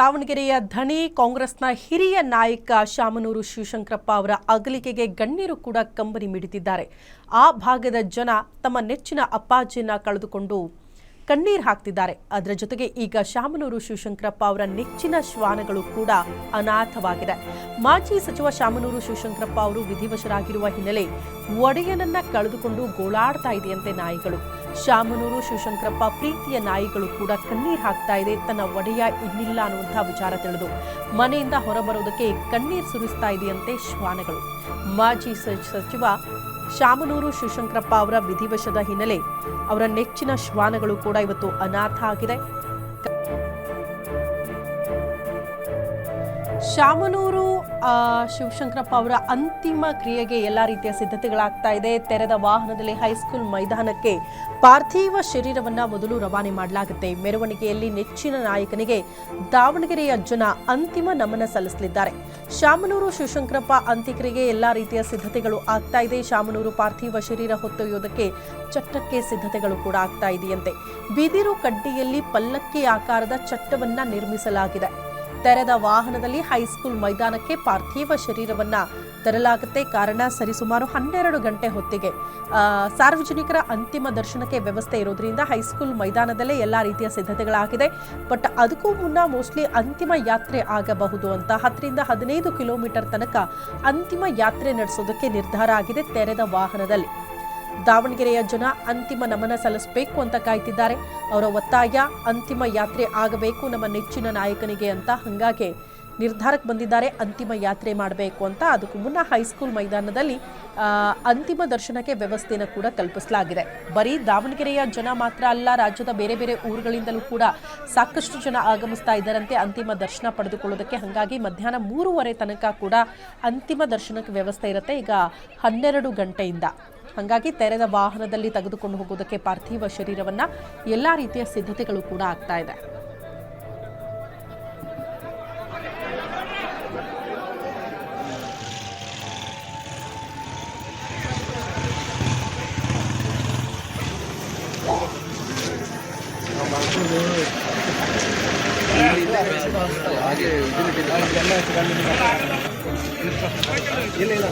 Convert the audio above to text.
ದಾವಣಗೆರೆಯ ಧಣಿ ಕಾಂಗ್ರೆಸ್ನ ಹಿರಿಯ ನಾಯಕ ಶಾಮನೂರು ಶಿವಶಂಕರಪ್ಪ ಅವರ ಅಗಲಿಕೆಗೆ ಗಣ್ಯರು ಕೂಡ ಕಂಬನಿ ಮಿಡಿದಿದ್ದಾರೆ. ಆ ಭಾಗದ ಜನ ತಮ್ಮ ನೆಚ್ಚಿನ ಅಪ್ಪಾಜಿಯನ್ನ ಕಳೆದುಕೊಂಡು ಕಣ್ಣೀರು ಹಾಕ್ತಿದ್ದಾರೆ. ಅದರ ಜೊತೆಗೆ ಈಗ ಶಾಮನೂರು ಶಿವಶಂಕರಪ್ಪ ಅವರ ನೆಚ್ಚಿನ ಶ್ವಾನಗಳು ಕೂಡ ಅನಾಥವಾಗಿದೆ. ಮಾಜಿ ಸಚಿವ ಶಾಮನೂರು ಶಿವಶಂಕರಪ್ಪ ಅವರು ವಿಧಿವಶರಾಗಿರುವ ಹಿನ್ನೆಲೆ ಒಡೆಯನನ್ನ ಕಳೆದುಕೊಂಡು ಗೋಳಾಡ್ತಾ ಇದೆಯಂತೆ ನಾಯಿಗಳು. ಶಾಮನೂರು ಶಿವಶಂಕರಪ್ಪ ಪ್ರೀತಿಯ ನಾಯಿಗಳು ಕೂಡ ಕಣ್ಣೀರು ಹಾಕ್ತಾ ಇದೆ. ತನ್ನ ಒಡೆಯ ಇನ್ನಿಲ್ಲ ಅನ್ನುವಂತಹ ವಿಚಾರ ತಿಳಿದು ಮನೆಯಿಂದ ಹೊರಬರೋದಕ್ಕೆ ಕಣ್ಣೀರು ಸುರಿಸ್ತಾ ಇದೆಯಂತೆ ಶ್ವಾನಗಳು. ಮಾಜಿ ಸಚಿವ ಶಾಮನೂರು ಶಿವಶಂಕರಪ್ಪ ಅವರ ವಿಧಿವಶದ ಹಿನ್ನೆಲೆ ಅವರ ನೆಚ್ಚಿನ ಶ್ವಾನಗಳು ಕೂಡ ಇವತ್ತು ಅನಾಥ ಆಗಿದೆ. ಶಾಮನೂರು ಶಿವಶಂಕರಪ್ಪ ಅವರ ಅಂತಿಮ ಕ್ರಿಯೆಗೆ ಎಲ್ಲ ರೀತಿಯ ಸಿದ್ಧತೆಗಳಾಗ್ತಾ ಇದೆ. ತೆರೆದ ವಾಹನದಲ್ಲಿ ಹೈಸ್ಕೂಲ್ ಮೈದಾನಕ್ಕೆ ಪಾರ್ಥಿವ ಶರೀರವನ್ನ ಮೊದಲು ರವಾನೆ ಮಾಡಲಾಗುತ್ತೆ. ಮೆರವಣಿಗೆಯಲ್ಲಿ ನೆಚ್ಚಿನ ನಾಯಕನಿಗೆ ದಾವಣಗೆರೆಯ ಜನ ಅಂತಿಮ ನಮನ ಸಲ್ಲಿಸಲಿದ್ದಾರೆ. ಶಾಮನೂರು ಶಿವಶಂಕರಪ್ಪ ಅಂತ್ಯಕ್ರಿಯೆಗೆ ಎಲ್ಲ ರೀತಿಯ ಸಿದ್ಧತೆಗಳು ಆಗ್ತಾ ಇದೆ. ಶಾಮನೂರು ಪಾರ್ಥಿವ ಶರೀರ ಹೊತ್ತೊಯ್ಯೋದಕ್ಕೆ ಚಟ್ಟಕ್ಕೆ ಸಿದ್ಧತೆಗಳು ಕೂಡ ಆಗ್ತಾ ಇದೆಯಂತೆ. ಬಿದಿರು ಕಡ್ಡಿಯಲ್ಲಿ ಪಲ್ಲಕ್ಕಿ ಆಕಾರದ ಚಟ್ಟವನ್ನ ನಿರ್ಮಿಸಲಾಗಿದೆ. ತೆರೆದ ವಾಹನದಲ್ಲಿ ಹೈಸ್ಕೂಲ್ ಮೈದಾನಕ್ಕೆ ಪಾರ್ಥಿವ ಶರೀರವನ್ನ ತರಲಾಗುತ್ತೆ. ಕಾರಣ ಸರಿಸುಮಾರು 12 ಗಂಟೆ ಹೊತ್ತಿಗೆ ಸಾರ್ವಜನಿಕರ ಅಂತಿಮ ದರ್ಶನಕ್ಕೆ ವ್ಯವಸ್ಥೆ ಇರೋದ್ರಿಂದ ಹೈಸ್ಕೂಲ್ ಮೈದಾನದಲ್ಲೇ ಎಲ್ಲಾ ರೀತಿಯ ಸಿದ್ಧತೆಗಳಾಗಿದೆ. ಬಟ್ ಅದಕ್ಕೂ ಮುನ್ನ ಮೋಸ್ಟ್ಲಿ ಅಂತಿಮ ಯಾತ್ರೆ ಆಗಬಹುದು ಅಂತ 10 ರಿಂದ 15 ಕಿಲೋಮೀಟರ್ ತನಕ ಅಂತಿಮ ಯಾತ್ರೆ ನಡೆಸೋದಕ್ಕೆ ನಿರ್ಧಾರ ಆಗಿದೆ. ತೆರೆದ ವಾಹನದಲ್ಲಿ ದಾವಣಗೆರೆಯ ಜನ ಅಂತಿಮ ನಮನ ಸಲ್ಲಿಸಬೇಕು ಅಂತ ಕಾಯ್ತಿದ್ದಾರೆ. ಅವರ ಒತ್ತಾಯ ಅಂತಿಮ ಯಾತ್ರೆ ಆಗಬೇಕು ನಮ್ಮ ನೆಚ್ಚಿನ ನಾಯಕನಿಗೆ ಅಂತ. ಹಾಗಾಗಿ ನಿರ್ಧಾರಕ್ಕೆ ಬಂದಿದ್ದಾರೆ ಅಂತಿಮ ಯಾತ್ರೆ ಮಾಡಬೇಕು ಅಂತ. ಅದಕ್ಕೂ ಮುನ್ನ ಹೈಸ್ಕೂಲ್ ಮೈದಾನದಲ್ಲಿ ಅಂತಿಮ ದರ್ಶನಕ್ಕೆ ವ್ಯವಸ್ಥೆಯನ್ನು ಕೂಡ ಕಲ್ಪಿಸಲಾಗಿದೆ. ಬರೀ ದಾವಣಗೆರೆಯ ಜನ ಮಾತ್ರ ಅಲ್ಲ, ರಾಜ್ಯದ ಬೇರೆ ಬೇರೆ ಊರುಗಳಿಂದಲೂ ಕೂಡ ಸಾಕಷ್ಟು ಜನ ಆಗಮಿಸ್ತಾ ಇದ್ದಾರಂತೆ ಅಂತಿಮ ದರ್ಶನ ಪಡೆದುಕೊಳ್ಳೋದಕ್ಕೆ. ಹಾಗಾಗಿ ಮಧ್ಯಾಹ್ನ 3:30 ತನಕ ಕೂಡ ಅಂತಿಮ ದರ್ಶನಕ್ಕೆ ವ್ಯವಸ್ಥೆ ಇರುತ್ತೆ. ಈಗ 12 ಗಂಟೆಯಿಂದ ಹಾಗಾಗಿ ತೆರೆದ ವಾಹನದಲ್ಲಿ ತೆಗೆದುಕೊಂಡು ಹೋಗೋದಕ್ಕೆ ಪಾರ್ಥಿವ ಶರೀರವನ್ನ ಎಲ್ಲಾ ರೀತಿಯ ಸಿದ್ಧತೆಗಳು ಕೂಡ ಆಗ್ತಾ ಇದೆ. ಇಲ್ಲ